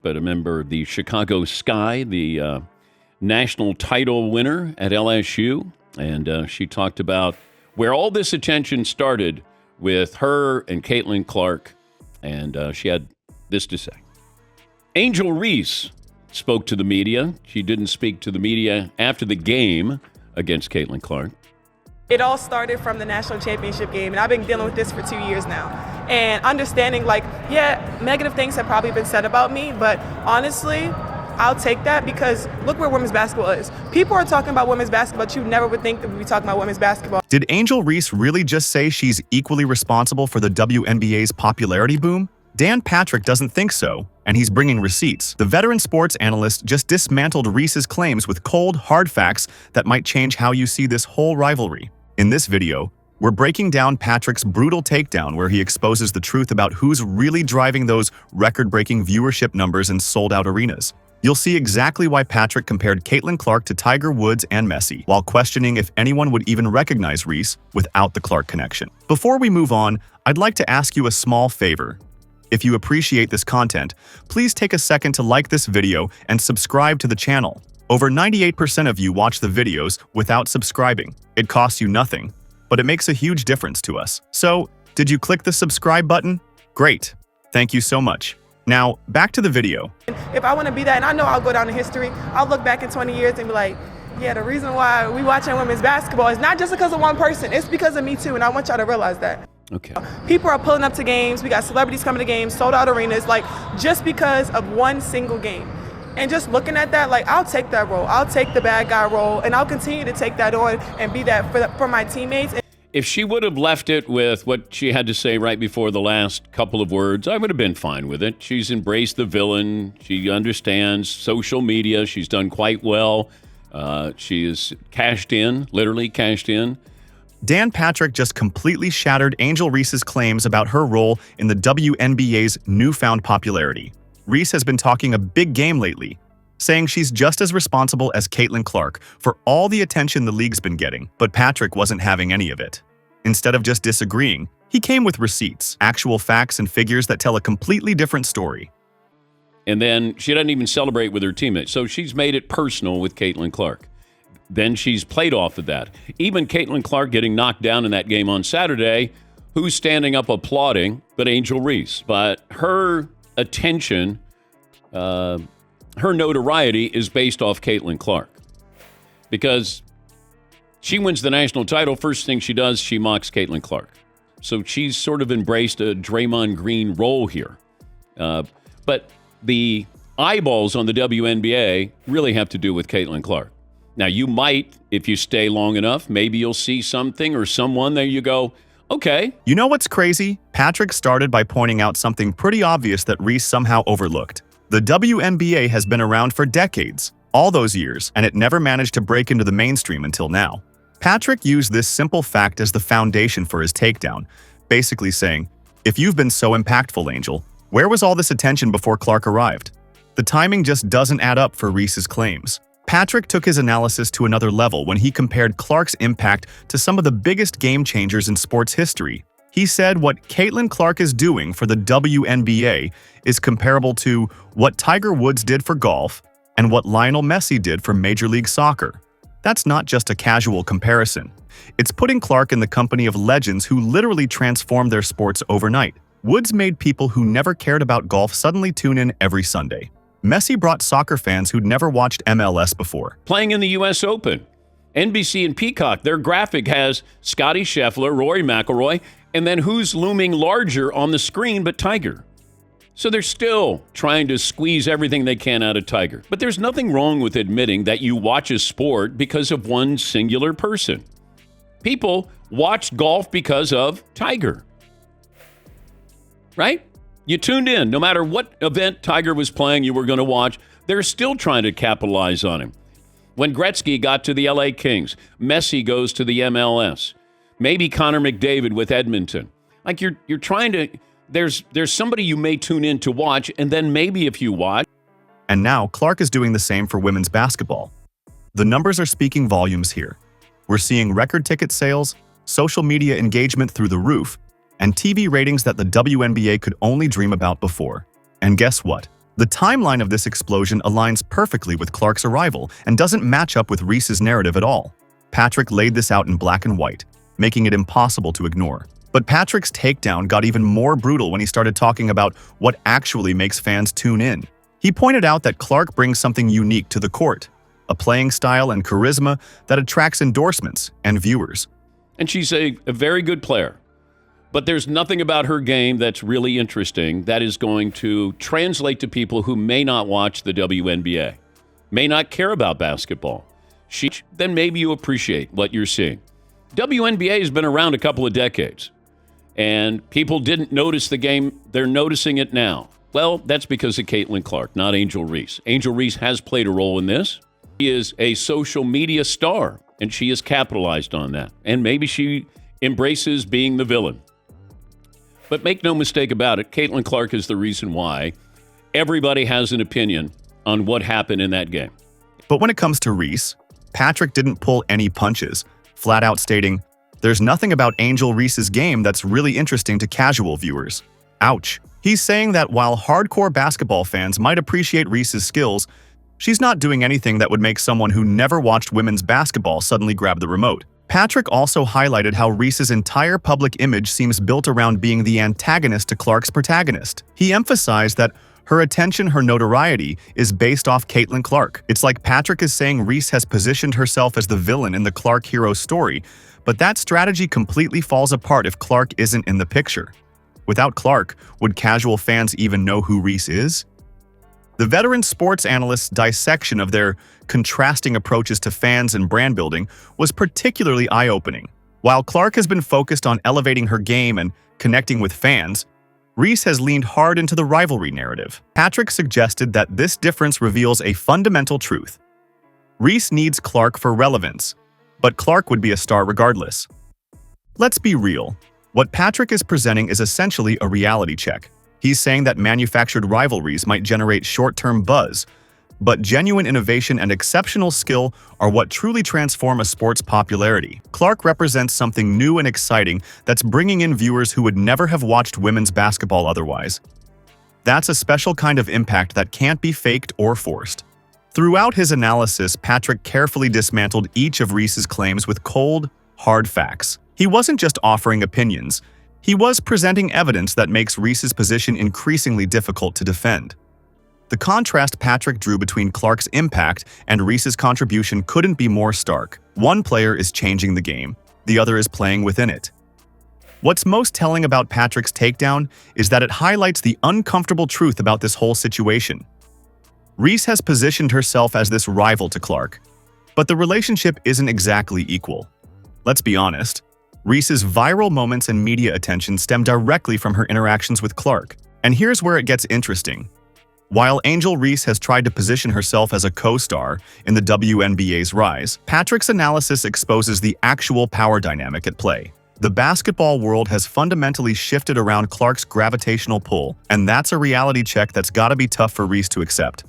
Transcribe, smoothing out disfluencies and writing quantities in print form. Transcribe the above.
But remember the Chicago Sky, the national title winner at LSU, and she talked about where all this attention started with her and Caitlin Clark, and she had this to say. Angel Reese spoke to the media. She didn't speak to the media after the game against Caitlin Clark. It all started from the national championship game, and I've been dealing with this for 2 years now. And understanding, negative things have probably been said about me, but honestly, I'll take that because look where women's basketball is. People are talking about women's basketball, but you never would think that we'd be talking about women's basketball. Did Angel Reese really just say she's equally responsible for the WNBA's popularity boom? Dan Patrick doesn't think so, and he's bringing receipts. The veteran sports analyst just dismantled Reese's claims with cold, hard facts that might change how you see this whole rivalry. In this video, we're breaking down Patrick's brutal takedown where he exposes the truth about who's really driving those record-breaking viewership numbers in sold-out arenas. You'll see exactly why Patrick compared Caitlin Clark to Tiger Woods and Messi, while questioning if anyone would even recognize Reese without the Clark connection. Before we move on, I'd like to ask you a small favor. If you appreciate this content, please take a second to like this video and subscribe to the channel. Over 98% of you watch the videos without subscribing. It costs you nothing, but it makes a huge difference to us. So, did you click the subscribe button? Great. Thank you so much. Now, back to the video. If I want to be that, and I know I'll go down in history, I'll look back in 20 years and be like, yeah, the reason why we watching women's basketball is not just because of one person, it's because of me too, and I want y'all to realize that. Okay. People are pulling up to games, we got celebrities coming to games, sold out arenas, just because of one single game. And just looking at that, I'll take that role. I'll take the bad guy role, and I'll continue to take that on and be that for my teammates. If she would have left it with what she had to say right before the last couple of words, I would have been fine with it. She's embraced the villain. She understands social media. She's done quite well. She is cashed in, literally cashed in. Dan Patrick just completely shattered Angel Reese's claims about her role in the WNBA's newfound popularity. Reese has been talking a big game lately, saying she's just as responsible as Caitlin Clark for all the attention the league's been getting, but Patrick wasn't having any of it. Instead of just disagreeing, he came with receipts, actual facts and figures that tell a completely different story. And then she doesn't even celebrate with her teammates, so she's made it personal with Caitlin Clark. Then she's played off of that. Even Caitlin Clark getting knocked down in that game on Saturday, who's standing up applauding but Angel Reese? But her attention, her notoriety is based off Caitlin Clark. Because she wins the national title, first thing she does, she mocks Caitlin Clark. So she's sort of embraced a Draymond Green role here. But the eyeballs on the WNBA really have to do with Caitlin Clark. Now, you might, if you stay long enough, maybe you'll see something or someone there you go, okay. You know what's crazy? Patrick started by pointing out something pretty obvious that Reese somehow overlooked. The WNBA has been around for decades, all those years, and it never managed to break into the mainstream until now. Patrick used this simple fact as the foundation for his takedown, basically saying, if you've been so impactful, Angel, where was all this attention before Clark arrived? The timing just doesn't add up for Reese's claims. Patrick took his analysis to another level when he compared Clark's impact to some of the biggest game changers in sports history. He said what Caitlin Clark is doing for the WNBA is comparable to what Tiger Woods did for golf and what Lionel Messi did for Major League Soccer. That's not just a casual comparison. It's putting Clark in the company of legends who literally transformed their sports overnight. Woods made people who never cared about golf suddenly tune in every Sunday. Messi brought soccer fans who'd never watched MLS before. Playing in the U.S. Open, NBC and Peacock, their graphic has Scottie Scheffler, Rory McIlroy, and then who's looming larger on the screen but Tiger. So they're still trying to squeeze everything they can out of Tiger. But there's nothing wrong with admitting that you watch a sport because of one singular person. People watched golf because of Tiger. Right? You tuned in. No matter what event Tiger was playing, you were going to watch. They're still trying to capitalize on him. When Gretzky got to the LA Kings, Messi goes to the MLS. Maybe Connor McDavid with Edmonton. Like you're trying to, there's somebody you may tune in to watch, and then maybe if you watch. And now Clark is doing the same for women's basketball. The numbers are speaking volumes here. We're seeing record ticket sales, social media engagement through the roof, and TV ratings that the WNBA could only dream about before. And guess what? The timeline of this explosion aligns perfectly with Clark's arrival and doesn't match up with Reese's narrative at all. Patrick laid this out in black and white, making it impossible to ignore. But Patrick's takedown got even more brutal when he started talking about what actually makes fans tune in. He pointed out that Clark brings something unique to the court, a playing style and charisma that attracts endorsements and viewers. And she's a very good player. But there's nothing about her game that's really interesting that is going to translate to people who may not watch the WNBA, may not care about basketball. Then maybe you appreciate what you're seeing. WNBA has been around a couple of decades, and people didn't notice the game. They're noticing it now. Well, that's because of Caitlin Clark, not Angel Reese. Angel Reese has played a role in this. She is a social media star, and she has capitalized on that. And maybe she embraces being the villain. But make no mistake about it, Caitlin Clark is the reason why everybody has an opinion on what happened in that game. But when it comes to Reese, Patrick didn't pull any punches, flat out stating, "There's nothing about Angel Reese's game that's really interesting to casual viewers." Ouch. He's saying that while hardcore basketball fans might appreciate Reese's skills, she's not doing anything that would make someone who never watched women's basketball suddenly grab the remote. Patrick also highlighted how Reese's entire public image seems built around being the antagonist to Clark's protagonist. He emphasized that her attention, her notoriety, is based off Caitlin Clark. It's like Patrick is saying Reese has positioned herself as the villain in the Clark hero story, but that strategy completely falls apart if Clark isn't in the picture. Without Clark, would casual fans even know who Reese is? The veteran sports analyst's dissection of their contrasting approaches to fans and brand building was particularly eye-opening. While Clark has been focused on elevating her game and connecting with fans, Reese has leaned hard into the rivalry narrative. Patrick suggested that this difference reveals a fundamental truth. Reese needs Clark for relevance, but Clark would be a star regardless. Let's be real. What Patrick is presenting is essentially a reality check. He's saying that manufactured rivalries might generate short-term buzz, but genuine innovation and exceptional skill are what truly transform a sport's popularity. Clark represents something new and exciting that's bringing in viewers who would never have watched women's basketball otherwise. That's a special kind of impact that can't be faked or forced. Throughout his analysis, Patrick carefully dismantled each of Reese's claims with cold, hard facts. He wasn't just offering opinions. He was presenting evidence that makes Reese's position increasingly difficult to defend. The contrast Patrick drew between Clark's impact and Reese's contribution couldn't be more stark. One player is changing the game, the other is playing within it. What's most telling about Patrick's takedown is that it highlights the uncomfortable truth about this whole situation. Reese has positioned herself as this rival to Clark, but the relationship isn't exactly equal. Let's be honest. Reese's viral moments and media attention stem directly from her interactions with Clark. And here's where it gets interesting. While Angel Reese has tried to position herself as a co-star in the WNBA's rise, Patrick's analysis exposes the actual power dynamic at play. The basketball world has fundamentally shifted around Clark's gravitational pull, and that's a reality check that's gotta be tough for Reese to accept.